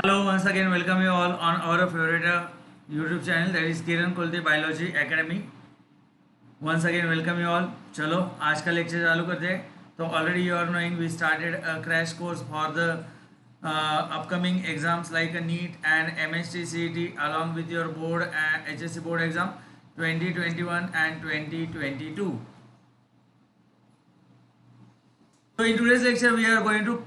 Hello, once again, welcome you all on our favorite YouTube channel that is Kiran Kulti Biology Academy. Once again, welcome you all. चलो आज का lecture चालू करते हैं. तो already you are knowing we started a crash course for the upcoming exams like a NEET and MST CET along with your board and HSC board exam 2021 and 2022. So in today's lecture we are going to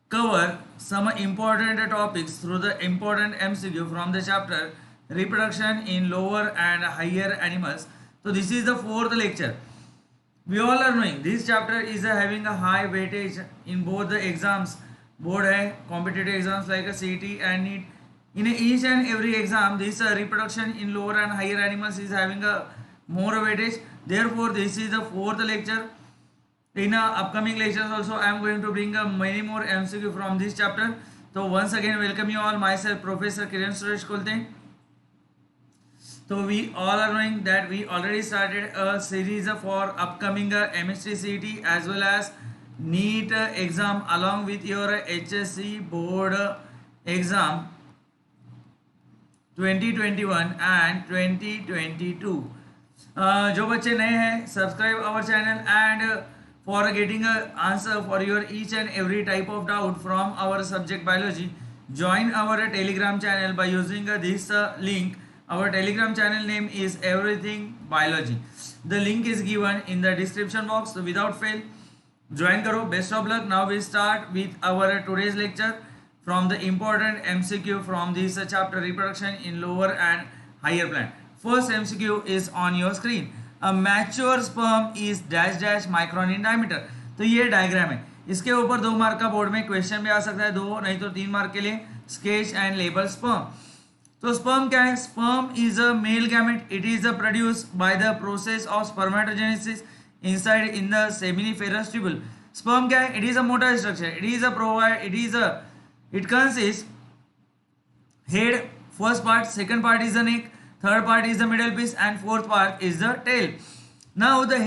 cover some important topics through the important MCQ from the chapter reproduction in lower and higher animals. So this is the fourth lecture. We all are knowing this chapter is having a high weightage in both the exams. Board hai competitive exams like a CET and NEET. In each and every exam, this reproduction in lower and higher animals is having a more weightage. Therefore, this is the fourth lecture. In upcoming lectures also I am going to bring many more MCQ from this chapter. So once again welcome you all, myself Professor Kiran Suresh Kulte. So we all are knowing that we already started a series for upcoming MSc CET as well as NEET exam along with your HSC board exam 2021 and 2022. जो बच्चे नए हैं subscribe our channel and for getting an answer for your each and every type of doubt from our subject biology, join our telegram channel by using this link. Our telegram channel name is everything biology. The link is given in the description box. So without fail join karo. Best of luck. Now we start with our today's lecture from the important MCQ from this chapter reproduction in lower and higher plant. First MCQ is on your screen. A mature sperm is dash dash micron in diameter. तो ये diagram है. इसके ऊपर 2 mark का board में question भी आ सकता है, 2 नहीं तो 3 मार्क के लिए स्केच एंड लेबल स्पर्म. तो स्पर्म क्या है? Sperm is a male gamete. It is produced by the process of spermatogenesis inside in the seminiferous tubule. Sperm क्या है? It is a motor structure. It consist head first part, second part is the neck, third part is the middle piece and fourth part is the tail. Now the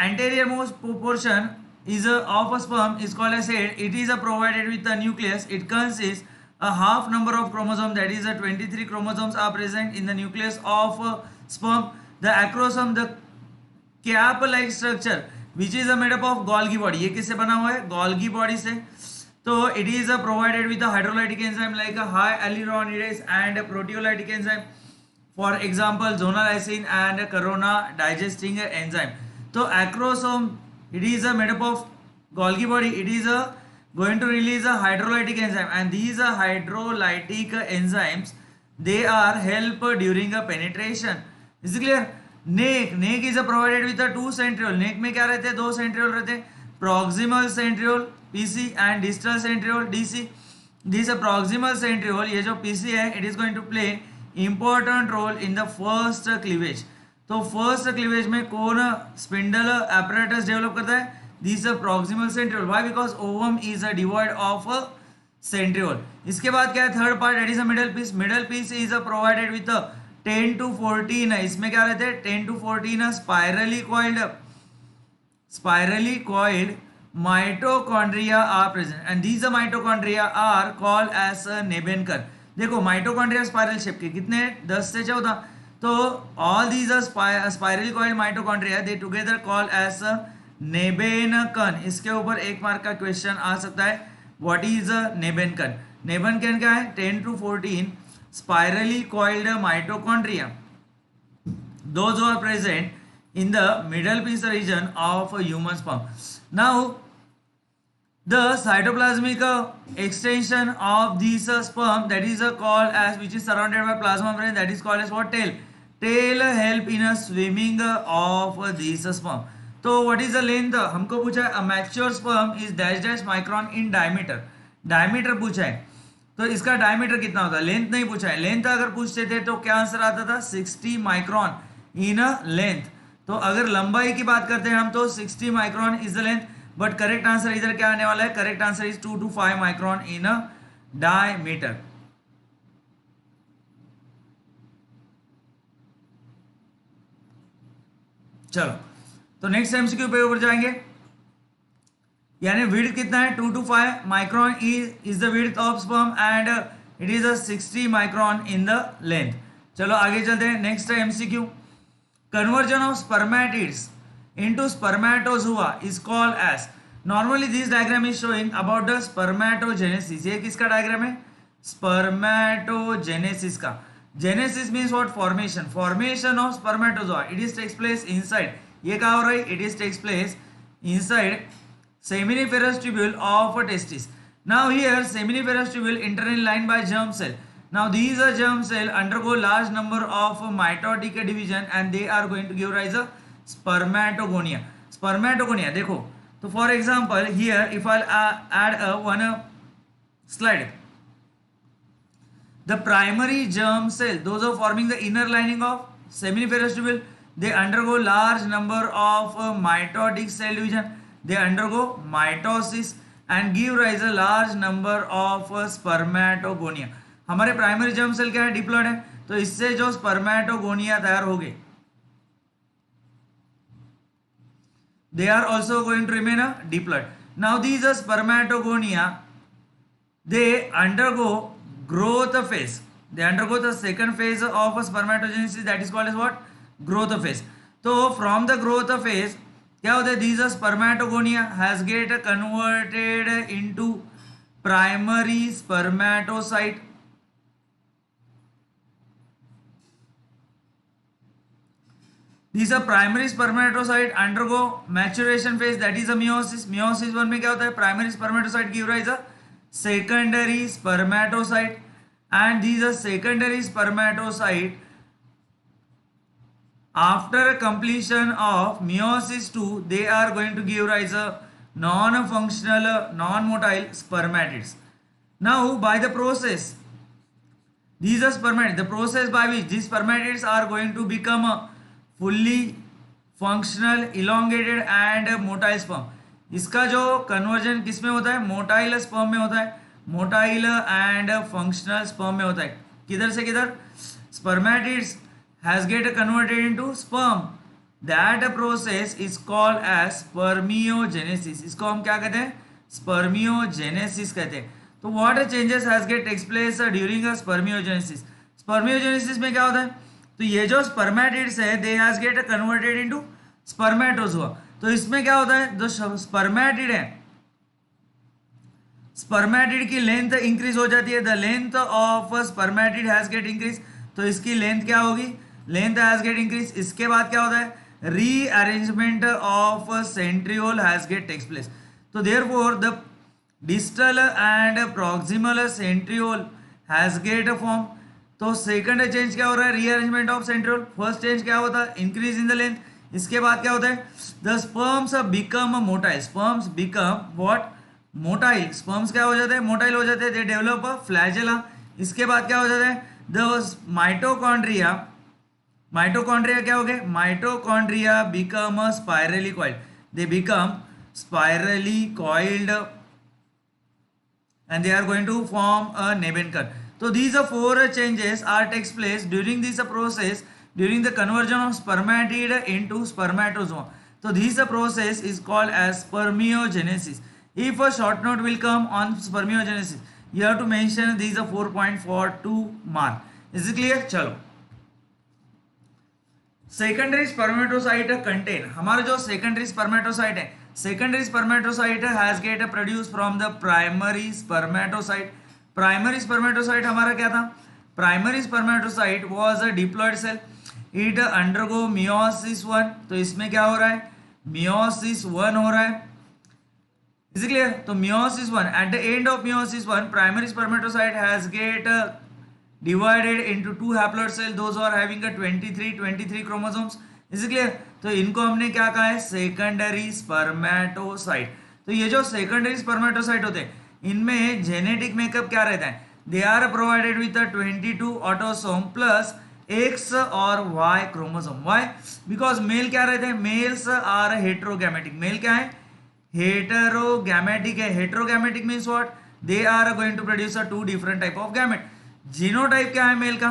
anterior most portion is of a sperm is called as head. It is provided with a nucleus. It consists a half number of chromosomes, that is 23 chromosomes are present in the nucleus of sperm. The acrosome, the cap like structure which is made up of Golgi body. ये किससे बना हुआ है? Golgi body से. So it is provided with a hydrolytic enzyme like a high alluronidase and a proteolytic enzyme. For example, zonal and corona digesting enzyme. So acrosome, it is made up of Golgi body. It is going to release a hydrolytic enzyme, and these hydrolytic enzymes they are help during a penetration. Is it clear? Neck is provided with a 2 centriole. Neck में क्या रहते हैं? 2 centriole रहते हैं. Proximal centriole PC and distal centriole DC. This proximal centriole, ये जो PC है, it is going to play important role in the first cleavage. तो first cleavage में कौन spindle apparatus develop करता है? This proximal centriole. Why? Because ovum is devoid of centriole. इसके बाद क्या है? Third part, that is a middle piece. Middle piece is provided with 10 to 14. इसमें क्या रहते हैं? 10 to 14 spirally coiled mitochondria are present, and these mitochondria are called as Nebenker. देखो mitochondria spiral shape के कितने हैं? 10 से 14. तो all these spirally coiled mitochondria they together called as Nebenkern. इसके ऊपर 1 मार्क का क्वेश्चन आ सकता है. What is नेबेनकन? नेबेनकन क्या है? 10 to 14 spirally coiled mitochondria, those who are present in the middle piece region of human sperm. Now the cytoplasmic extension of this sperm, that is called as, which is surrounded by plasma membrane, that is called as what? Tail. Tail help in a swimming of this sperm. तो what is the length? हमको पूछा है a mature sperm is dash dash micron in diameter. Diameter पूछा है, तो इसका diameter कितना होता है? लेंथ नहीं पूछा है. लेंथ अगर पूछते थे तो क्या आंसर आता था? 60 माइक्रोन इन लेंथ. तो अगर लंबाई की बात करते हैं हम तो 60 micron is the length, but correct answer इधर क्या आने वाला है? Correct answer is 2 to 5 micron in diameter. चलो तो नेक्स्ट एमसीक्यू पे ऊपर जाएंगे. यानी विड्थ कितना है 2 to 5 micron is the width of sperm and it is a 60 micron in the length. चलो आगे चलते हैं. नेक्स्ट है MCQ. Conversion of spermatids into spermatozoa is called as. Normally this diagram is showing about the spermatogenesis. ये किसका diagram है? Spermatogenesis का. Genesis means what? Formation. Formation of spermatozoa. It is takes place inside. ये क्या हो रहा है? It is takes place inside seminiferous tubule of a testis. Now here seminiferous tubule internal lined by germ cell. Now these are germ cell undergo large number of mitotic division and they are going to give rise a spermatogonia. Spermatogonia देखो तो for example here if I'll add one slide, the primary germ cell, those are forming the inner lining of seminiferous tubule, they undergo large number of mitotic cell division, they undergo mitosis and give rise a large number of spermatogonia. हमारे primary germ cell क्या है? Diploid है, तो इससे जो spermatogonia तैयार हो गए, they are also going to remain a diploid. Now these are spermatogonia, they undergo growth phase. They undergo the second phase of spermatogenesis, that is called as what? Growth phase. So from the growth phase क्या होता है? These are spermatogonia has get converted into primary spermatocyte. These are primary spermatocyte undergo maturation phase, that is a meiosis. Meiosis 1 में क्या होता है? Primary spermatocyte give rise a secondary spermatocyte and these are secondary spermatocyte after completion of meiosis 2 they are going to give rise a non-functional non-motile spermatids. Now by the process, these are spermatids, the process by which these spermatids are going to become a fully functional elongated and motile sperm. इसका जो conversion किस में होता है? Motile sperm में होता है. Motile and functional sperm में होता है. किधर से किधर? Spermatids has get converted into sperm. That process is called as spermiogenesis. इसको हम क्या कहते हैं? स्पर्मियोजेनेसिस कहते हैं. तो what changes has get takes place during a spermiogenesis? Spermiogenesis में क्या होता है? तो ये जो स्पर्मेटिड्स है they has get converted into spermatozoa. तो इसमें क्या होता है? जो स्पर्मेटिड है, स्पर्मेटिड की लेंथ इंक्रीज हो जाती है. The length of spermatid has get increase. तो इसकी लेंथ क्या होगी? Length has get increase. इसके बाद क्या होता है? Rearrangement of centriole has get takes place. तो therefore the distal and proximal centriole has get form. तो सेकंड चेंज क्या हो रहा है? Rearrangement of centriole. First change क्या होता है? Increase in the length. इसके बाद क्या होता है? The sperms become motile. Sperms become what? Motile. Sperms क्या हो जाते हैं? मोटाइल हो जाते हैं. They develop a flagella. इसके बाद क्या हो जाता है? The mitochondria. माइटोकॉन्ड्रिया क्या हो गए? Mitochondria become spirally coiled. They become spirally coiled and they are going to form a Nebenker. So these are four changes are takes place during this process, during the conversion of spermatid into spermatozoa. So this process is called as spermiogenesis. If a short note will come on spermiogenesis, you have to mention these are 4.42 mark. Is it clear? चलो, secondary spermatocyte contain. हमारा जो secondary spermatocyte है, secondary spermatocyte has get produce from the primary spermatocyte. Primary spermatocyte हमारा क्या था? Primary spermatocyte was a diploid cell. It undergo meiosis 1. तो इसमें क्या हो रहा है? मियोसिस 1 हो रहा है. Is clear? तो meiosis 1, at the end of meiosis 1 primary spermatocyte has get divided into two haploid cells, those who are having a 23 chromosomes. Is it clear? तो इनको हमने क्या कहा है? Secondary spermatocyte. तो ये जो सेकेंडरी स्पर्मेटोसाइट होते हैं इनमें जेनेटिक मेकअप क्या रहता है? They are provided with 22 autosome plus X और Y chromosome. Why? Because male क्या रहते हैं? Males are हेट्रोगैमेटिक. मेल क्या है? हेटेरोगैमेटिक है. Heterogametic means what? They are going to produce a two different type of gamete. Genotype क्या है male का?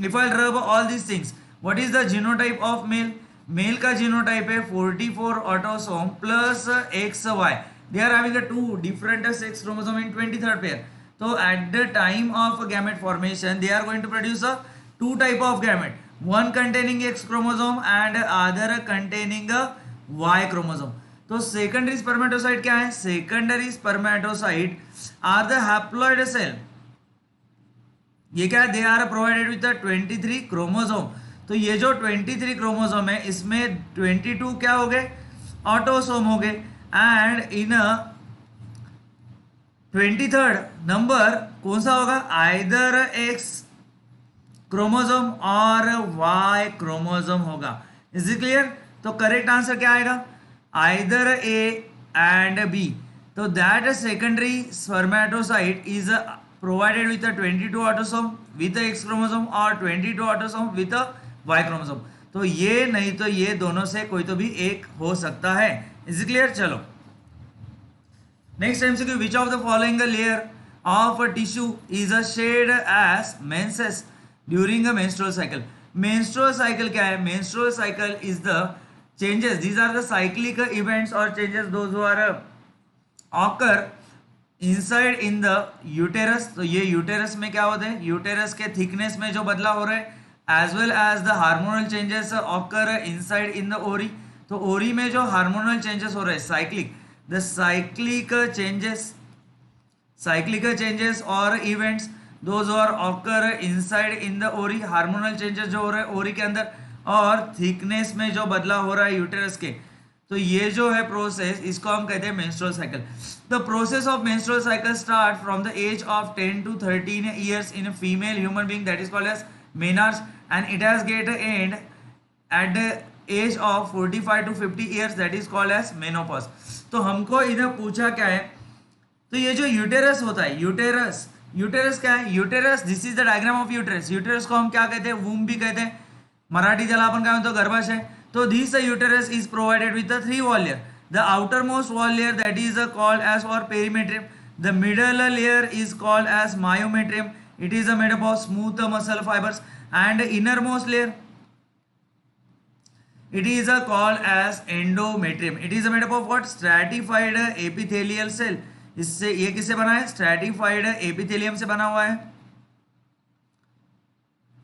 If I rub all this things, what is the genotype of male? Male का genotype है 44 autosome plus X Y. they are having a two different sex chromosome in 23rd pair. So at the time of gamete formation they are going to produce a two type of gamete, one containing X chromosome and other containing a Y chromosome. तो secondary spermatocyte क्या है? Secondary spermatocyte are the haploid cell. ये क्या है? They are provided with a 23 chromosome. तो ये जो 23 chromosome है इसमें 22 क्या हो गए? ऑटोसोम हो गए. एंड इन 23rd नंबर कौन सा होगा? आइदर एक्स क्रोमोसोम और वाई क्रोमोसोम होगा. Is it clear? तो करेक्ट आंसर क्या आएगा? Either A and B. तो that secondary spermatocyte is provided with a 22 autosome with a X chromosome और 22 autosome with a Y chromosome. तो ये नहीं तो ये दोनों से कोई तो भी एक हो सकता है. Is clear? चलो next MCQ. Which of the following layer of a tissue is a shed as menses during a menstrual cycle? Menstrual cycle क्या है? Menstrual cycle is the changes, these are the cyclic events और changes those who are occur inside in the uterus. तो ये uterus में क्या होते हैं? Uterus के थिकनेस में जो बदलाव हो रहा है as well as the hormonal changes occur inside in the ovary. तो ओरी में जो हार्मोनल चेंजेस हो रहे हैं साइक्लिक, द साइक्लिक चेंजेस और events those are occur inside in the ovary. Hormonal changes जो हो रहे हैं ओरी के अंदर और थिकनेस में जो बदलाव हो रहा है यूटेरस के, तो ये जो है प्रोसेस इसको हम कहते हैं menstrual cycle. The process of menstrual cycle start from the age of 10 to 13 years in a female human being, that is called as menarche, and it has get an end at the age of 45 to 50 years, that is called as menopause. तो हमको इधर पूछा क्या है? तो ये जो uterus होता है, यूटेरस क्या है? Uterus, this is the diagram of uterus. Uterus को हम क्या कहते हैं? वूम भी कहते हैं. मराठी त्याला आपण काय म्हणतो? गर्भाशय. So this uterus is provided with the three wall layer. The outermost wall layer, that is called as or perimetrium. The middle layer is called as myometrium. It is made up of smooth muscle fibers. And innermost layer, it is called as endometrium. It is made up of what? Stratified epithelial cell. इससे ये किससे बना है? Stratified epithelium से बना हुआ है.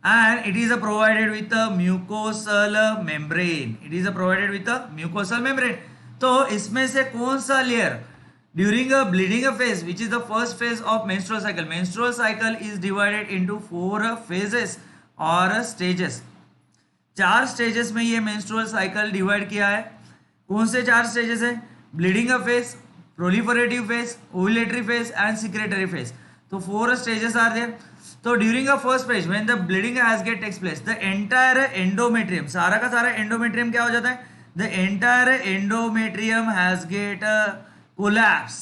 And it is provided with a mucosal membrane. It is provided with a mucosal membrane. तो इसमें से कौन सा layer during a bleeding phase, which is the first phase of menstrual cycle? Menstrual cycle is divided into 4 phases और stages. 4 stages में ये menstrual cycle divide किया है. कौन से 4 stages है? bleeding phase, proliferative phase, ovulatory phase and secretory phase. तो 4 stages are there. तो during a first phase when the bleeding has get takes place, the entire endometrium, सारा का सारा एंडोमेट्रियम क्या हो जाता है? The entire endometrium has get collapse.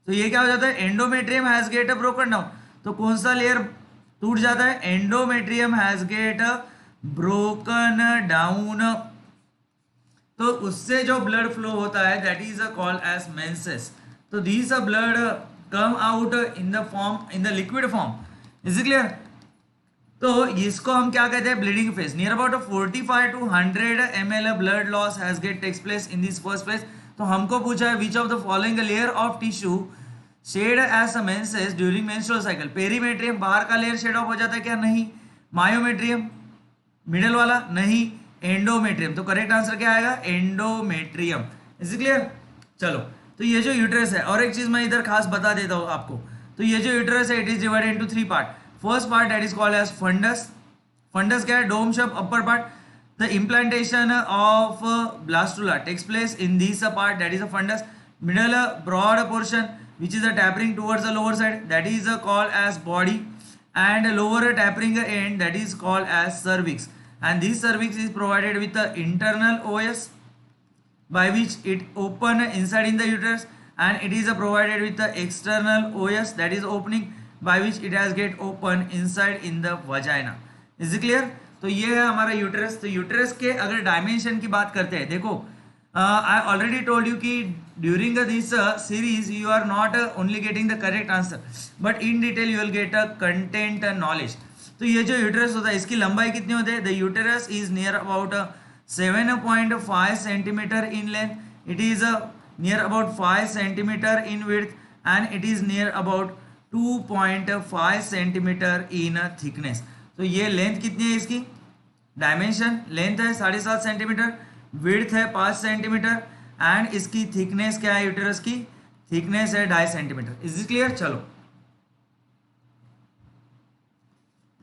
तो ये क्या हो जाता है? Endometrium has get broken down. तो कौन सा लेयर टूट जाता है? Endometrium has get broken down. तो उससे जो ब्लड फ्लो होता है that is called as menses. तो this blood come out in the form, in the liquid form. Is clear? तो इसको हम क्या कहते हैं? Bleeding phase. Near about 45 to 100 ml blood loss has get takes place in this first phase. तो हमको पूछा है which of the following layer of tissue shed as a menses during menstrual cycle? Perimetrium, बाहर का layer shade of हो जाता है क्या? नहीं. मायोमेट्रियम, मिडल वाला? नहीं. एंडोमेट्रियम. तो करेक्ट आंसर क्या आएगा? एंडोमेट्रियम. Is clear? चलो, तो ये जो यूट्रस है, और एक चीज मैं इधर खास बता देता हूँ आपको. तो ये जो यूट्रस है it is divided into 3 part. First part that is called as fundus. Fundus क्या है? Dome shape upper part. The implantation of blastula takes place in this part, that is a fundus. Middle broad portion which is a tapering towards the lower side, that is called as body, and lower tapering end, that is called as cervix. And this cervix is provided with the internal os by which it open inside in the uterus, and it is provided with the external os, that is opening by which it has get open inside in the vagina. Is it clear? तो ये है हमारा uterus. तो uterus के अगर dimension की बात करते हैं, देखो I already told you कि during this series you are not only getting the correct answer but in detail you will get a content knowledge. तो ये जो यूटरस होता है इसकी लंबाई कितनी होती है? The uterus is near about 7.5 centimeter in length. It is near about 5 centimeter in width and it is near about 2.5 centimeter in thickness. तो ये लेंथ कितनी है इसकी, डायमेंशन लेंथ है 7.5 सेंटीमीटर, विड्थ है 5 सेंटीमीटर एंड इसकी थिकनेस क्या है, यूटेरस की थिकनेस है 2.5 सेंटीमीटर. Is it clear? चलो,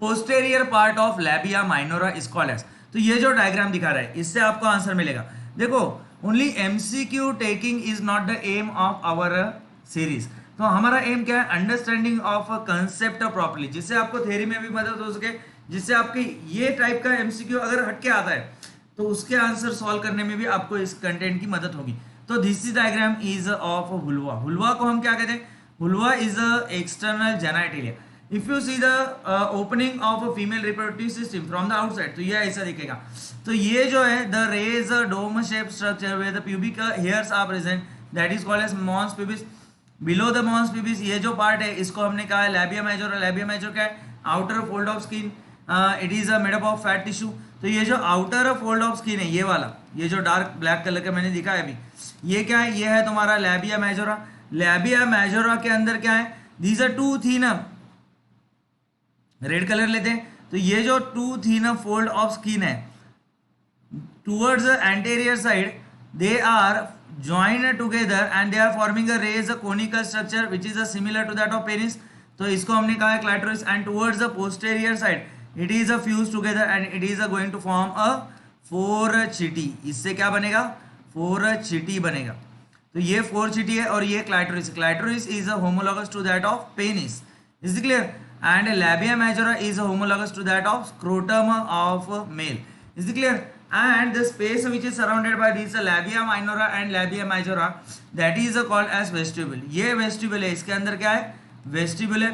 posterior part of labia minora is called as. तो ये जो डायग्राम दिखा रहा है इससे आपको आंसर मिलेगा. देखो, only MCQ taking is not the aim of our series. तो हमारा एम क्या है, अंडरस्टैंडिंग ऑफ कंसेप्ट प्रॉपर्ली, जिससे आपको थ्योरी में भी मदद हो सके, जिससे आपके ये टाइप का एमसीक्यू अगर हटके आता है तो उसके आंसर सॉल्व करने में भी आपको इस कंटेंट की मदद होगी. तो this is diagram is of vulva. Vulva को हम क्या कहते हैं, vulva is a external genitalia. If you see the opening of a female reproductive system from the outside, तो ये ऐसा दिखेगा. तो ये जो है the raise dome shape structure where the pubic hairs are present, that is called as mons pubis. Below the mons pubis ये जो पार्ट है इसको हमने कहा है लैबिया मेजोरा. लैबिया मेजोरा क्या है, outer fold of skin, it is made up of fat tissue. तो ये जो आउटर फोल्ड ऑफ स्किन है, ये वाला, ये जो डार्क ब्लैक कलर का मैंने दिखा है अभी, ये क्या है, ये है तुम्हारा लैबिया मेजोरा. लैबिया मेजोरा के अंदर क्या है, these are two thin, red colour लेते हैं. तो ये जो two thin fold of skin है towards the anterior side, they are joined together and they are forming a raised conical structure which is similar to that of penis. तो इसको हमने कहा है clitoris. And towards the posterior side it is fused together and it is going to form a forechity. इससे क्या बनेगा, forechity बनेगा. तो ये forechity है और ये clitoris. Clitoris is homologous to that of penis. Is it clear? And labia majora is homologous to that of scrotum of male. Is it clear? And the space which is surrounded by these labia minora and labia majora, that is called as vestibule. ये vestibule है, इसके अंदर क्या है, vestibule है.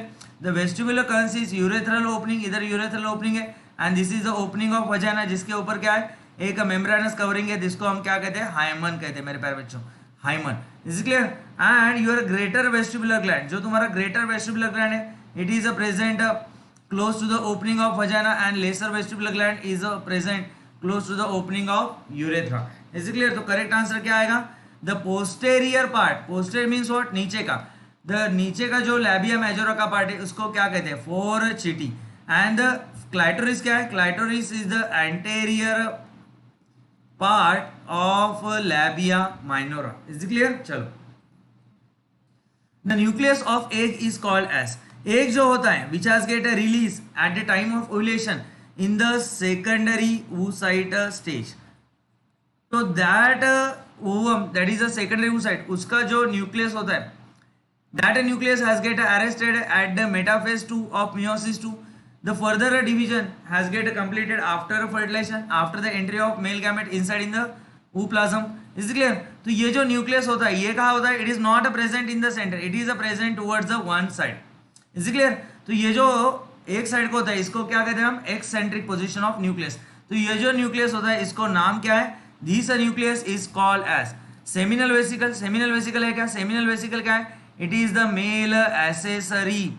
The vestibule consists urethral opening, इधर urethral opening है, and this is the opening of vagina, जिसके ऊपर क्या है, एक membranous covering है, जिसको हम क्या कहते हैं, hymen कहते हैं मेरे प्यारे बच्चों, hymen. Is it clear? And your greater vestibular gland, जो तुम्हारा greater vestibular gland है, it is present close to the opening of vagina, and lesser vestibular gland is present close to the opening of urethra. Is it clear? तो correct answer क्या आएगा, the posterior part. Posterior means what, नीचे का. The नीचे का जो labia majora का part है उसको क्या कहते हैं, फोरचिटी. एंड द क्लाइटोरिस क्या है, clitoris is the anterior part of labia minora. Is it clear? चलो, the nucleus of egg is called as. Egg जो होता है which has get a release at the time of ovulation in the secondary oocyte stage. So that ovum, that is a secondary oocyte, उसका जो nucleus होता है, that nucleus has get arrested at the metaphase 2 of meiosis 2. The further division has get completed after fertilization, after the entry of male gamete inside in the ooplasm. Is it clear? तो ये जो nucleus होता है ये कहाँ होता है, it is not present in the center, it is present towards the one side. Is it clear? तो ये जो एक साइड को होता है इसको क्या कहते हैं हम, एक्सेंट्रिक पोजीशन ऑफ न्यूक्लियस. तो ये जो न्यूक्लियस होता है इसको नाम क्या है, this nucleus is called as seminal vesicle. Seminal vesicle है क्या, सेमिनल वेसिकल क्या है, it is the male accessory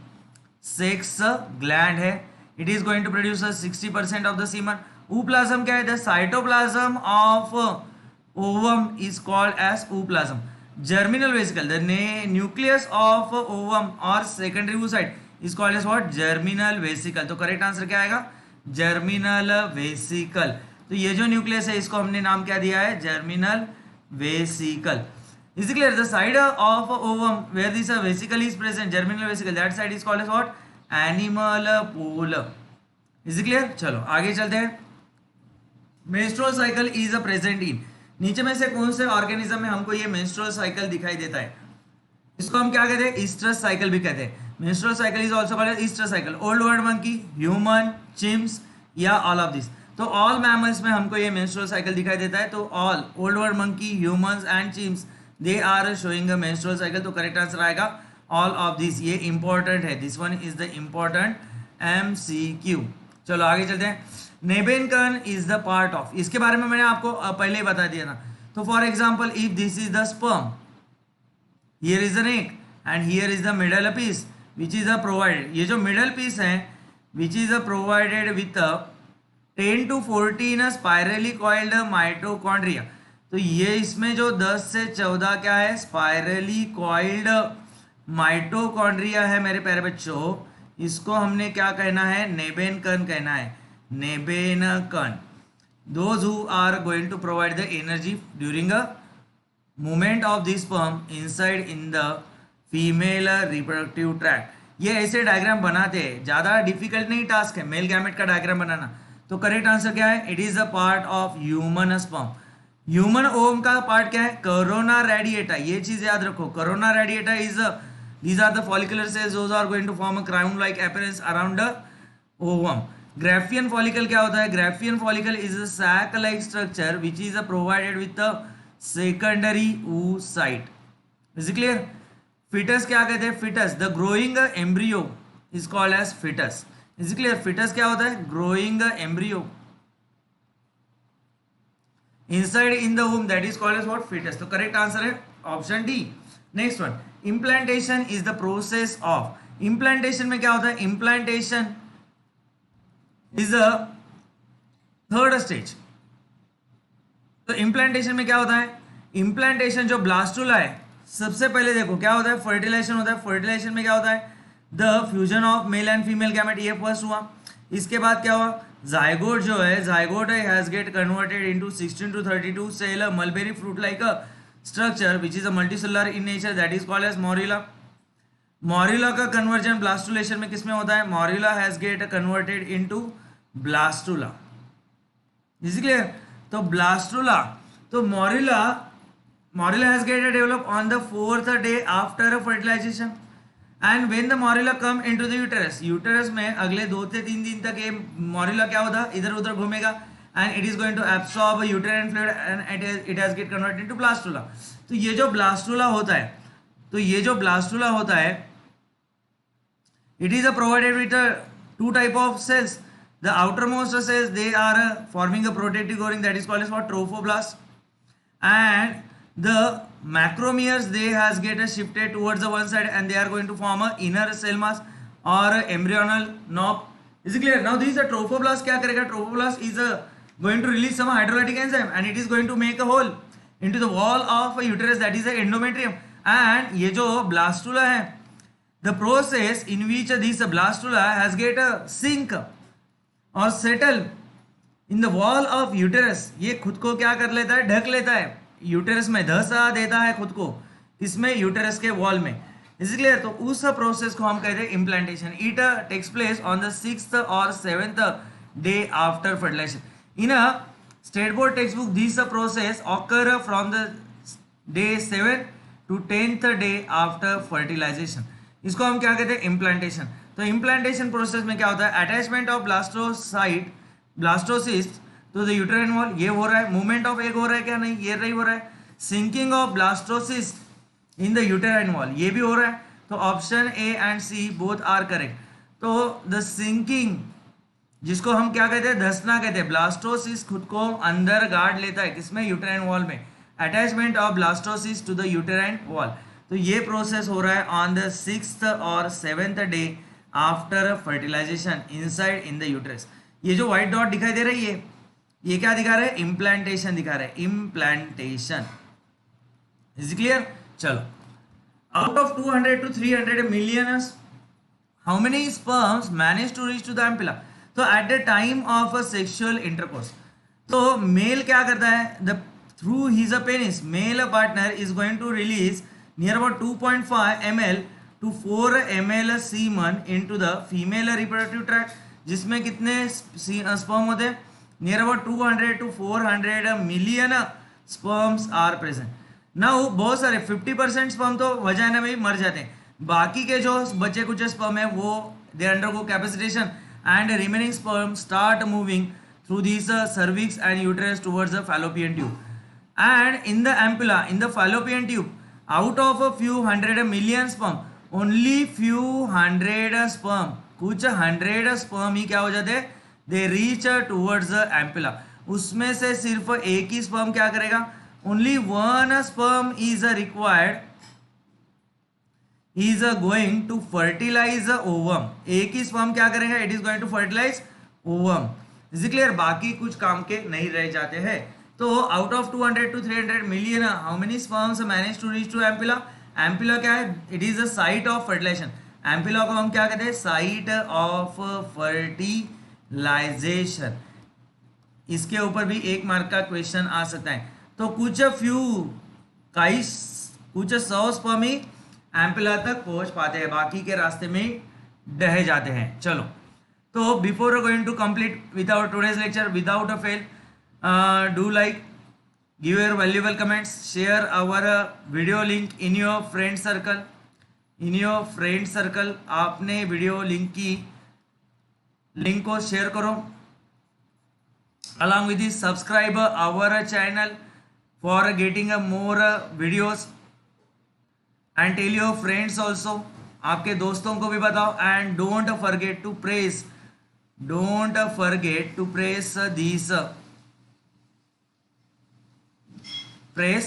sex gland है. It is going to produce 60% of the semen. Ooplasm क्या है, the cytoplasm of ovum is called as ooplasm. Germinal vesicle, the nucleus of ovum और secondary oocyte is called as what, germinal vesicle. तो correct answer क्या आएगा, germinal vesicle. तो ये जो nucleus है इसको हमने नाम क्या दिया है, germinal vesicle. Is clear? The side of ovum where this vesicle is present, germinal vesicle, that side is called as what, animal pole. Is clear? चलो आगे चलते हैं. Menstrual cycle is present in, नीचे में से कौन से ऑर्गेनिज्म में हमको ये मेंस्ट्रुअल साइकिल दिखाई देता है, इसको हम क्या कहते हैं, ईस्ट्रस साइकिल भी कहते हैं. menstrual cycle is also called as estrous cycle. old world monkey, human, chimps या all of this. तो all mammals में हमको ये menstrual cycle दिखाई देता है. तो all old world monkey, humans and chimps they are showing a menstrual cycle. तो correct answer आएगा all of this. ये important है, this one is the important MCQ. चलो आगे चलते हैं. Nebenkan is the part of, इसके बारे में मैंने आपको पहले ही बता दिया था. तो for example if this is the sperm, here is the egg and here is the middle piece which is provided. ये जो middle piece है which is provided with 10 to 14 spirally coiled mitochondria. तो ये इसमें जो 10 से 14 क्या है, स्पाइरली कॉइल्ड माइटोकॉन्ड्रिया है मेरे प्यारे बच्चों। इसको हमने क्या कहना है, नेबेनकन कहना है, nebenkern. Those who are going to provide the energy during a movement of this sperm inside in the female reproductive tract. ये ऐसे डायग्राम बनाते हैं, ज़्यादा डिफिकल्ट नहीं टास्क है मेल गैमेट का डायग्राम बनाना। तो करेक्ट आंसर क्या है, it is a part of human sperm. Human ovum का पार्ट क्या है, कोरोना रेडिएटा। ये चीज याद रखो, corona radiata is these are the follicular cells those are going to form a crown like appearance around the ovum. Graafian follicle क्या होता है, Graafian follicle is a sac like structure which is provided with a secondary oocyte। Is clear. Fetus क्या कहते हैं, fetus the growing embryo is called as fetus. Is clear. Fetus क्या होता है, growing embryo inside in the womb, that is called as what, fetus। तो correct answer है option D. Next one, implantation is the process of. Implantation में क्या होता है, implantation is a third stage. तो इम्प्लांटेशन में क्या होता है, इम्प्लांटेशन जो ब्लास्टुला है, सबसे पहले देखो क्या होता है, फर्टिलाइजेशन होता है। फर्टिलाइजेशन में क्या होता है, the fusion of male and female gamete, ये फर्स्ट हुआ। इसके बाद क्या हुआ, जाइगोट जो है, zygote has get converted into 16 to 32 cell mulberry fruit like a structure which is a multicellular in nature, that is called as morula. Morula का conversion blastulation में किसमें होता है, morula has get converted into blastula. Is clear. तो blastula, तो morula has get develop on the 4th day after fertilization and when the morula come into the uterus, uterus में अगले 2 से 3 दिन तक ये मोरिला क्या होता है, इधर उधर घूमेगा and it is going to absorb uterine fluid and it has get converted into blastula. तो ये जो ब्लास्टुला होता है, तो ये जो ब्लास्टुला होता है, it is provided with two type of cells. The outermost cells, they are forming a protective covering, that is called as what, trophoblast, and the macromeres, they has get shifted towards the one side and they are going to form a inner cell mass or embryonal knob। is it clear? Now this is a trophoblast, क्या करेगा, trophoblast is going to release some hydrolytic enzyme and it is going to make a hole into the wall of a uterus, that is a endometrium। and ये जो blastula है, the process in which this blastula has get a sink or settle in the wall of uterus, ये खुद को क्या कर लेता है, ढक लेता है, यूटेरस में धसा देता है खुद को, इसमें यूटेरस के वॉल में। Is clear. तो उस प्रोसेस को हम कहते हैं implantation. It takes place on the 6th or 7th day after fertilization। In a state board text book this process occur from the day 7 to 10th day after fertilization। इसको हम क्या कहते हैं, इम्प्लांटेशन। तो इम्प्लांटेशन प्रोसेस में क्या होता है, अटैचमेंट ऑफ ब्लास्टोसाइट ब्लास्टोसिस्ट तो द यूटेराइन वॉल, ये हो रहा है। मूवमेंट ऑफ एग हो रहा है क्या, नहीं, ये नहीं हो रहा है। Sinking of blastocyst in the uterine wall, ये भी हो रहा है। तो option A and C both are correct. तो द सिंकिंग, जिसको हम क्या कहते हैं, धसना कहते हैं, ब्लास्टोसिस्ट खुद को अंदर गाड़ लेता है, किसमें, यूटेराइन वॉल में। Attachment of blastocyst to the uterine wall, तो ये प्रोसेस हो रहा है on the 6th or 7th day after fertilization inside in the uterus. ये जो व्हाइट डॉट दिखाई दे रही है, ये क्या दिखा रहा है, इम्प्लांटेशन दिखा रहा है, इम्प्लांटेशन। Is clear. चलो, out of 200 to 300 million how many sperms manage to reach to the ampulla. तो at the time of a sexual intercourse, तो मेल क्या करता है, the through his a penis male partner is going to release near about 2.5 ml to 4 ml semen into the female reproductive tract, जिसमें कितने sperm होते हैं, near about 200 to 400 million sperms are present. Now बहुत सारे 50% sperm तो vagina में ही मर जाते हैं, बाकी के जो बचे कुछ स्पर्म है वो they undergo capacitation and remaining sperm start moving through this cervix and uterus towards the fallopian tube and in the ampulla, in the fallopian tube, out of a few hundred million sperm, only few hundred sperm, कुछ 100 sperm ही क्या हो जाते हैं, they reach towards the ampulla. उसमें से सिर्फ एक ही स्पर्म क्या करेगा, only one sperm is required, is going to fertilise ovum. एक ही स्पर्म क्या करेगा, it is going to fertilise ovum. Is clear. बाकी कुछ काम के नहीं रह जाते हैं। तो out of 200 to 300 million how many sperms manage to reach to ampulla? Ampulla क्या है? It is the site of fertilisation. Ampulla को हम क्या कहते हैं? Site of fertilisation. इसके ऊपर भी 1 मार्क का क्वेश्चन आ सकता है। तो कुछ सौ स्पर्म ही एम्पिला तक पहुंच पाते हैं, बाकी के रास्ते में ढह जाते हैं। चलो, तो before going to complete with our today's lecture without a fail, do like, give your valuable comments, share our video link in your friend circle. आपने वीडियो लिंक को शेयर करो। along with this, subscribe our channel for getting more videos and tell your friends also, आपके दोस्तों को भी बताओ। and don't forget to press this press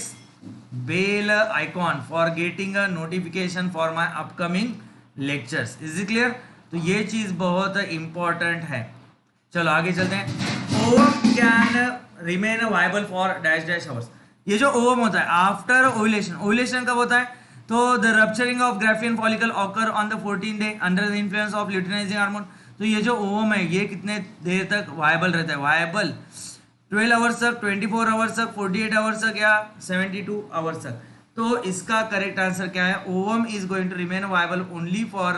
bell icon for getting a notification for my upcoming lectures. is it clear? तो ये चीज बहुत important है। चलो आगे चलते हैं। Ovum can remain viable for dash dash hours. ये जो ओवम होता है आफ्टर ओव्यूलेशन कब होता है? तो the rupturing of Graafian follicle occur on the 14th day under the influence of luteinizing hormone. तो ये जो ओवम है ये कितने देर तक वायबल रहता है? वायबल 12 आवर्स तक, 24 आवर्स तक, 48 आवर्स तक या 72 आवर्स तक। तो इसका करेक्ट आंसर क्या है? Ovum is going to remain viable only for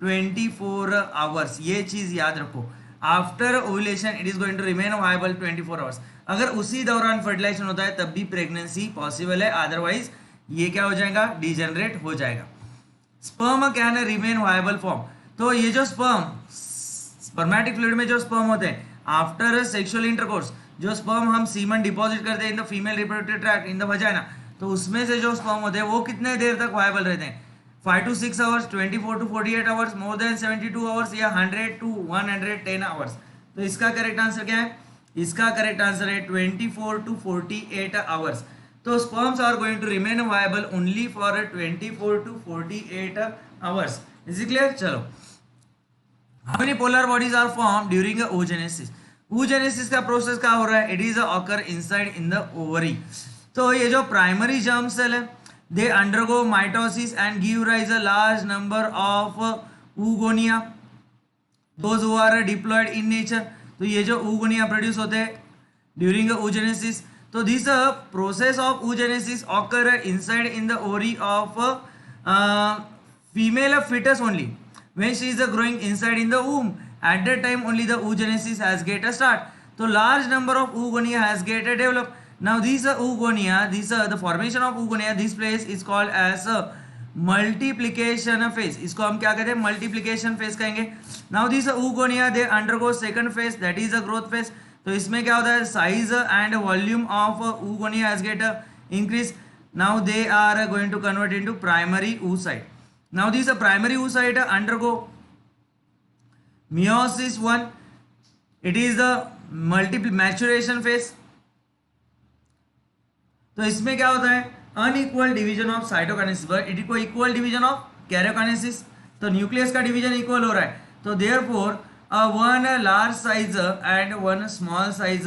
24 hours. ये चीज याद रखो, after ovulation it is going to remain viable 24 hours. अगर उसी दौरान फर्टिलाइजेशन होता है तब भी प्रेगनेंसी पॉसिबल है, अदरवाइज ये क्या हो जाएगा? डिजेनरेट हो जाएगा। Sperm can remain viable form. तो ये जो स्पर्मेटिक फ्लूइड में जो स्पर्म होते हैं आफ्टर सेक्सुअल इंटरकोर्स, जो स्पर्म हम सीमन डिपॉजिट करते हैं इन the female reproductive tract in the vagina, तो उसमें से जो स्पर्म होते हैं वो कितने देर तक वायबल रहते हैं? 5 to 6 hours, 24 to 48 hours, more than 72 hours या 100 to 110 आवर्स। तो इसका करेक्ट आंसर क्या है? इसका करेक्ट आंसर है 24 to 48 आवर्स। तो sperms are going to remain viable only for 24 to 48 hours. Is it clear? चलो, how many polar bodies are form during oogenesis? oogenesis का प्रोसेस क्या हो रहा है? It is occur inside in the ovary. तो ये जो प्राइमरी जर्म सेल है they undergo mitosis and give rise a large number of oogonia, those who are diploid in nature। तो ये जो oogonia प्रोड्यूस होते हैं ड्यूरिंग oogenesis, तो this process of oogenesis occur inside in the ovary of female fetus only when she is growing inside in the womb. At that time only the oogenesis has get a start. तो large number of oogonia has get a develop. Now these oogonia, the formation of oogonia, this place is called as multiplication phase. इसको हम क्या कहते हैं? multiplication phase कहेंगे। Now these oogonia they undergo second phase, that is a growth phase। तो इसमें क्या होता है? size and volume of oogonia has get increase. Now they are going to convert into primary oocyte. Now these primary oocyte undergo meiosis 1. It is the maturation phase। तो इसमें क्या होता है? Unequal division of cytokinesis, but it को equal division of karyokinesis. तो nucleus का division equal हो रहा है, तो therefore one large size and one small size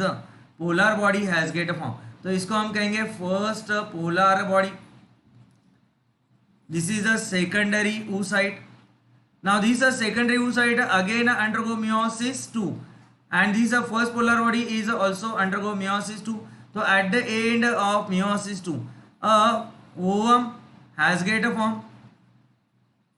polar body has get form. तो इसको हम कहेंगे first polar body. This is a secondary oocyte। Now this a secondary oocyte again undergo meiosis 2 and this first polar body is also undergo meiosis 2। तो at the end of meiosis 2 ovum has get a form।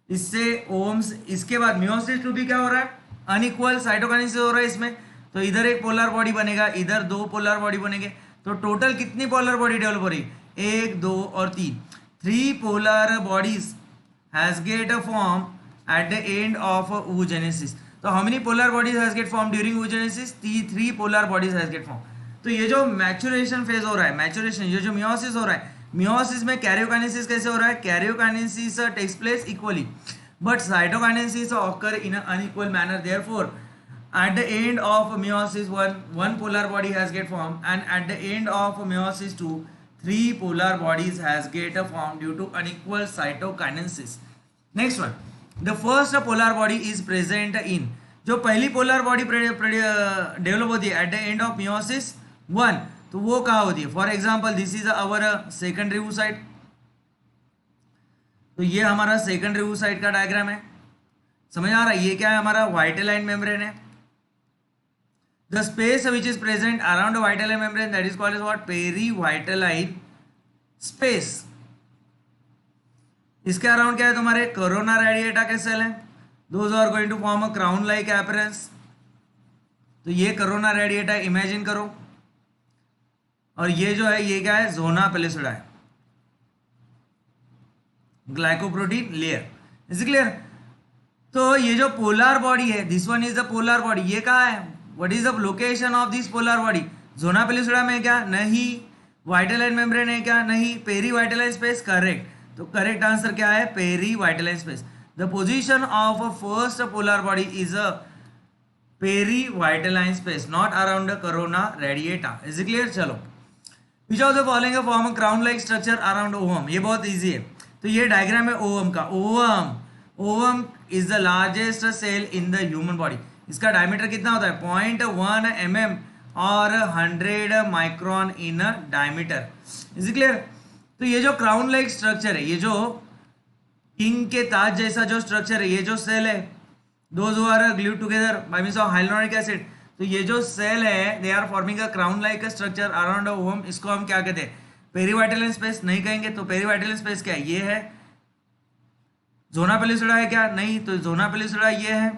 इससे ओवम्स, इसके बाद meiosis 2 भी क्या हो रहा है? Unequal cytokinesis हो रहा है इसमें। तो इधर एक पोलर बॉडी बनेगा, इधर 2 पोलर बॉडी बनेंगे। तो टोटल कितनी पोलर बॉडी डेवलप हो रही? 1, 2 और 3। 3 polar bodies has get a form at the end of oogenesis। तो how many polar bodies has get form during oogenesis? 3 polar bodies has get form. तो ये जो मैचुरेशन फेज हो रहा है, मैचुरेशन, ये जो मियोसिस हो रहा है, मियोसिस में कैरियोकाइनेसिस कैसे हो रहा है? Karyokinesis takes place equally, but cytokinesis occur in un unequal manner. Therefore at the end of meiosis 1 one polar body has get formed, and at the end of meiosis 2 3 polar bodies has get formed due to unequal cytokinesis। next one, the first polar body is present in, जो पहली polar body develop होती है eight the end of meiosis 1, तो वो कहाँ होती है? For example this is our secondary oocyte, तो ये हमारा सेकेंडरी oocyte का डायग्राम है, समझ आ रहा है? ये क्या है? हमारा वाइटेलाइन मेम्ब्रेन है. The space which is present around vitelline membrane that is called as what? Perivitelline space. इसके अराउंड क्या है? तुम्हारे कोरोना रेडिएटा के सेल है, those are going to form a crown like appearance. तो ये कोरोना रेडिएटा इमेजिन करो, और ये जो है ये क्या है? जोना पेलिसिडा है, ग्लाइकोप्रोटीन लेयर. Is clear? तो ये जो पोलर बॉडी है, this one is the polar body, ये कहाँ है? What is the location of this polar body? Zona pellucida में क्या? नहीं. वाइटेलाइन मेम्ब्रेन है क्या? नहीं. Peri vitelline space, correct. तो करेक्ट आंसर क्या है? Peri vitelline space. The position of a first polar body is a peri vitelline space, not around the corona radiata. Is clear? चलो, which of the following form a crown like structure around ovum. ये बहुत easy है. तो ये diagram है ovum का. Ovum is the largest cell in the human body. इसका diameter कितना होता है? 0.1 mm और 100 micron in diameter. Is clear? तो ये जो क्राउन लाइक स्ट्रक्चर है, ये जो किंग के ताज जैसा जो स्ट्रक्चर है, ये जो सेल है, those who are glued together by means of hyaluronic acid, तो ये जो सेल है they are forming a crown like structure around ovum. इसको हम क्या कहते हैं? पेरीवाइटेलाइन स्पेस नहीं कहेंगे. तो पेरीवाइटेलाइन स्पेस क्या है? ये है. जोना पेलिसिडा है क्या? नहीं. तो जोना पेलिसिडा ये है.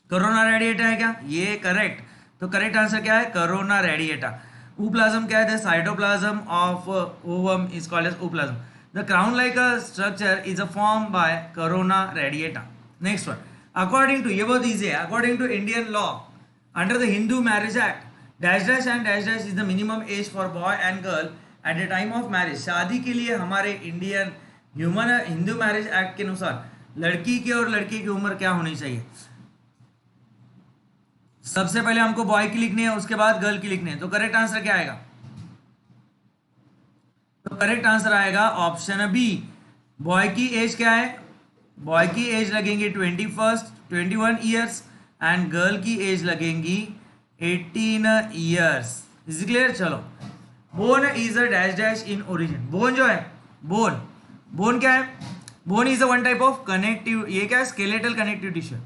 कोरोना रेडिएटा है क्या? ये करेक्ट. तो करेक्ट आंसर क्या है? Corona radiata. ooप्लाज्म क्या है? The cytoplasm of ovum is called as ooplasm. The crown like structure is a form by corona radiata. Next one, according to, ये बहुत ईजी है, according to Indian law under the Hindu marriage act dash dash and dash dash is the minimum age for boy and girl at the time of marriage. शादी के लिए हमारे Indian Hindu marriage act के अनुसार लड़की की और लड़के की उम्र क्या होनी चाहिए? सबसे पहले हमको बॉय की लिखनी है, उसके बाद गर्ल की लिखनी है. तो करेक्ट आंसर क्या आएगा? तो करेक्ट आंसर आएगा ऑप्शन बी. बॉय की एज क्या है? बॉय की एज लगेंगी 21 ईयर्स एंड गर्ल की एज लगेंगी 18 ईयर्स. Is clear? चलो, bone is a dash dash in origin. Bone जो है, बोन क्या है? Bone is a one type of connective, ये क्या है? Skeletal connective tissue.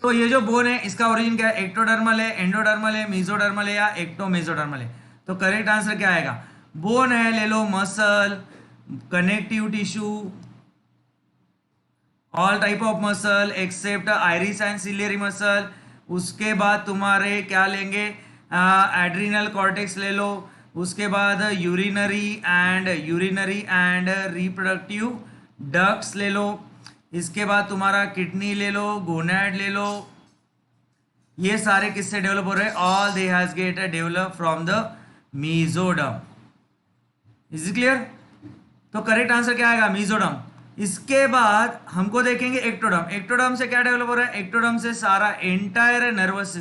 तो ये जो बोन है इसका ओरिजिन क्या है? एक्टोडर्मल है, एंडोडर्मल है, मेसोडर्मल है या एक्टोमेसोडर्मल है? तो करेक्ट आंसर क्या आएगा? बोन है, ले लो muscle, connective tissue, all type of muscle except iris and ciliary muscle. उसके बाद तुम्हारे क्या लेंगे? एड्रिनल कॉर्टेक्स ले लो. उसके बाद यूरिनरी एंड रिप्रोडक्टिव डक्ट्स ले लो. इसके बाद तुम्हारा किडनी ले लो, गोनैड ले लो. ये सारे किससे डेवलप हो रहे हैं? All they has get develop from the mesoderm. Is clear? तो करेक्ट आंसर क्या आएगा? मेसोडर्म. इसके बाद हमको देखेंगे एक्टोडर्म. एक्टोडर्म से क्या डेवलप हो रहा है? एक्टोडर्म से सारा entire nervous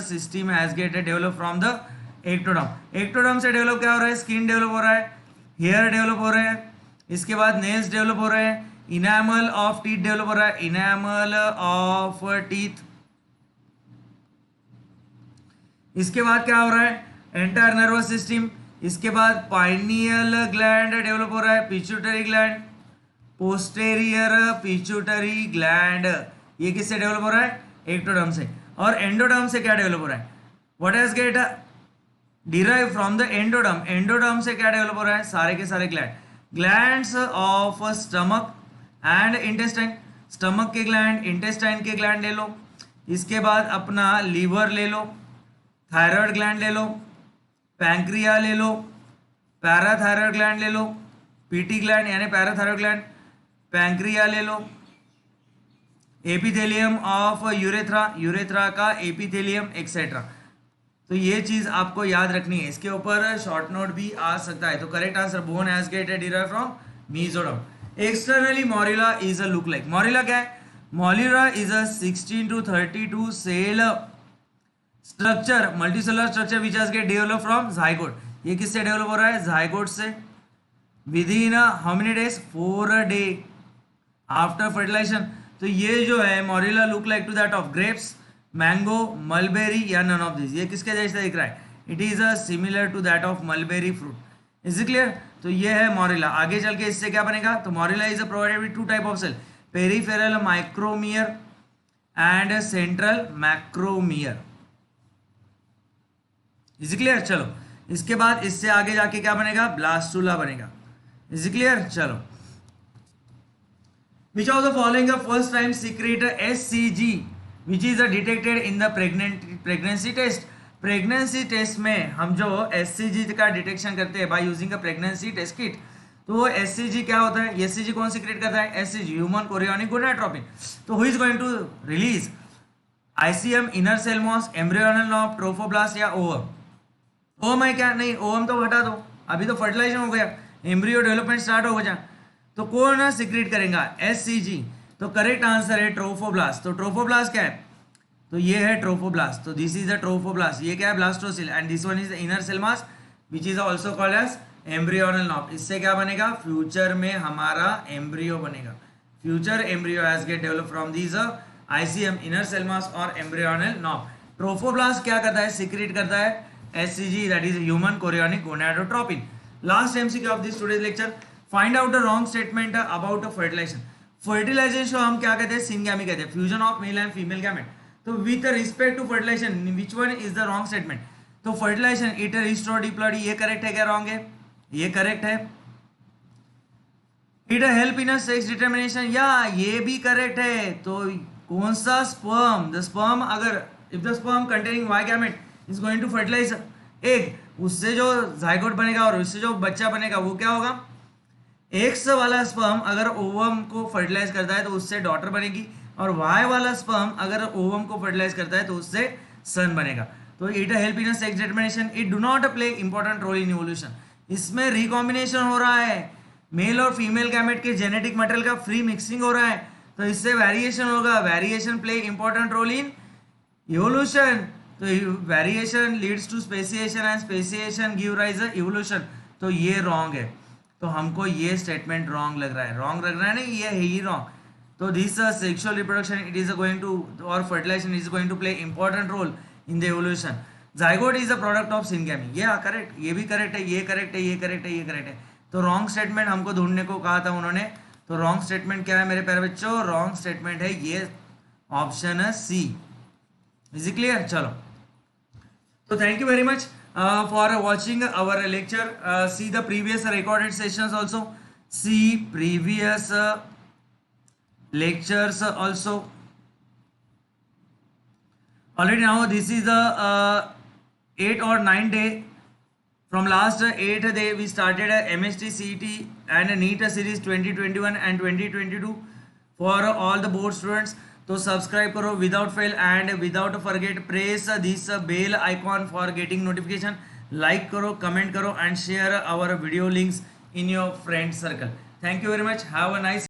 system has get develop from the ectoderm. Ectoderm से डेवलप क्या हो रहा है? स्किन डेवलप हो रहा है, हेयर डेवलप हो रहे हैं, इसके बाद नेल्स डेवलप हो रहे हैं, इनामल ऑफ टीथ डेवलप हो रहा है, इनामल ऑफ टीथ. इसके बाद क्या हो रहा है? Entire nervous system. इसके बाद पाइनियल ग्लैंड डेवलप हो रहा है, pituitary gland, posterior pituitary gland. ये किससे डेवलप हो रहा है? एक्टोडर्म से. और एंडोडर्म से क्या डेवलप हो रहा है? What has get derive from the endoderm. Endoderm से क्या डेवलप हो रहा है? सारे के सारे glands of stomach and intestine. Stomach के ग्लैंड, इंटेस्टाइन के ग्लैंड ले लो. इसके बाद अपना लीवर ले लो, थायराइड ग्लैंड ले लो, पैंक्रिया ले लो, पैराथायरॉयड ग्लैंड ले लो, पीटी ग्लैंड यानी पैराथायरॉयड ग्लैंड, पैंक्रिया ले लो, एपिथेलियम ऑफ यूरेथ्रा का एपिथेलियम एक्सेट्रा. तो ये चीज आपको याद रखनी है. इसके ऊपर शॉर्ट नोट भी आ सकता है. तो correct answer bone has get derive from mesoderm. Externally morula is a look like. Morula क्या है? Morula is a 16 to 32 cell structure, multicellular structure which has get develop from zygote. ये किससे डेवलप हो रहा है? जाइगोट से. Within how many days? 4 day after fertilization. तो ये जो है morula look like to that of grapes. Mango, mulberry या नन ऑफ दिस, ये किसके जैसा दिख रहा है? It is a similar to that of mulberry fruit. Is clear? तो ये है मोरिला. आगे चल के इससे क्या बनेगा? तो morula is provided with two type of cell, peripheral micromere and central macromere. Is clear? चलो इसके बाद इससे आगे जाके क्या बनेगा? ब्लास्टुला बनेगा. Is clear? चलो, which of the following the first time secret SCG which is detected in the pregnancy test. Pregnancy test में हम जो SCG का डिटेक्शन करते हैं by using a pregnancy test kit, तो वो SCG क्या होता है? SCG कौन सीक्रेट करता है? SCG human chorionic gonadotropin. तो who is going to release? ICM, inner cell mass, embryonal knob, trophoblast या ओवम? ओवम है क्या? नहीं, ओवम तो हटा दो, अभी तो फर्टिलाइजेशन हो गया, एम्ब्रियो डेवलपमेंट स्टार्ट हो गया. तो कौन सीक्रेट करेगा? SCG. तो करेक्ट आंसर है ट्रोफोब्लास्ट. तो ट्रोफोब्लास्ट क्या है? तो ये है ट्रोफोब्लास्ट. तो दिस इज द ट्रोफोब्लास्ट. ये क्या है? Blastocoel. And this one is the inner cell mass which is also called as embryonal knob. इससे क्या बनेगा? फ्यूचर में हमारा एम्ब्रियो बनेगा. Future embryo has get develop from this ICM, inner cell mass और एम्ब्रियोनल नॉब. ट्रोफोब्लास्ट क्या करता है? सीक्रेट करता है SCG, that is human chorionic gonadotropin. Last MCQ of this today's lecture. Find out a wrong statement about fertilisation. Fertilisation हम क्या कहते हैं? सिनगैमी कहते हैं, fusion of male and female gamete. तो with respect to fertilisation which one is the wrong statement? तो fertilisation it restore diploid, ये correct है क्या रॉन्ग है? ये करेक्ट है. It help in sex determination, या ये भी करेक्ट है. तो कौन सा स्पर्म? द स्पर्म, अगर if the sperm containing Y gamete is going to fertilize egg, उससे जो जाइगोट बनेगा और उससे जो बच्चा बनेगा वो क्या होगा? एक्स वाला स्पर्म अगर ओवम को फर्टिलाइज करता है तो उससे डॉटर बनेगी, और वाई वाला स्पर्म अगर ओवम को फर्टिलाइज करता है तो उससे सन बनेगा. तो it help in sex determination. It do not play important role in evolution. इसमें रिकॉम्बिनेशन हो रहा है, मेल और फीमेल गैमेट के जेनेटिक मटेरियल का फ्री मिक्सिंग हो रहा है, तो इससे वेरिएशन होगा. Variation play important role in evolution. तो variation leads to speciation and speciation give rise evolution. तो ये रॉन्ग है. तो हमको ये स्टेटमेंट रॉन्ग लग रहा है. रॉन्ग लग रहा है नहीं, ये है ही रॉन्ग. तो this sexual reproduction it is going to, और fertilisation is going to play important role in the evolution. Zygote is a product of syngamy. ये करेक्ट, ये भी करेक्ट है, ये करेक्ट है, ये करेक्ट है, ये करेक्ट है. तो रॉन्ग स्टेटमेंट हमको ढूंढने को कहा था उन्होंने. तो रॉन्ग स्टेटमेंट क्या है मेरे प्यारे बच्चों? रॉन्ग स्टेटमेंट है ये ऑप्शन है C. Is clear? चलो, so thank you very much for watching our lecture. See the previous recorded sessions also, see previous lectures also. Already now this is the 8 or 9 day. From last 8 day we started MST CET and NEET series 2021 and 2022 for all the board students. तो subscribe करो without fail and without forget press this bell icon for getting notification. Like करो, comment करो and share our video links in your friend circle. Thank you very much. Have a nice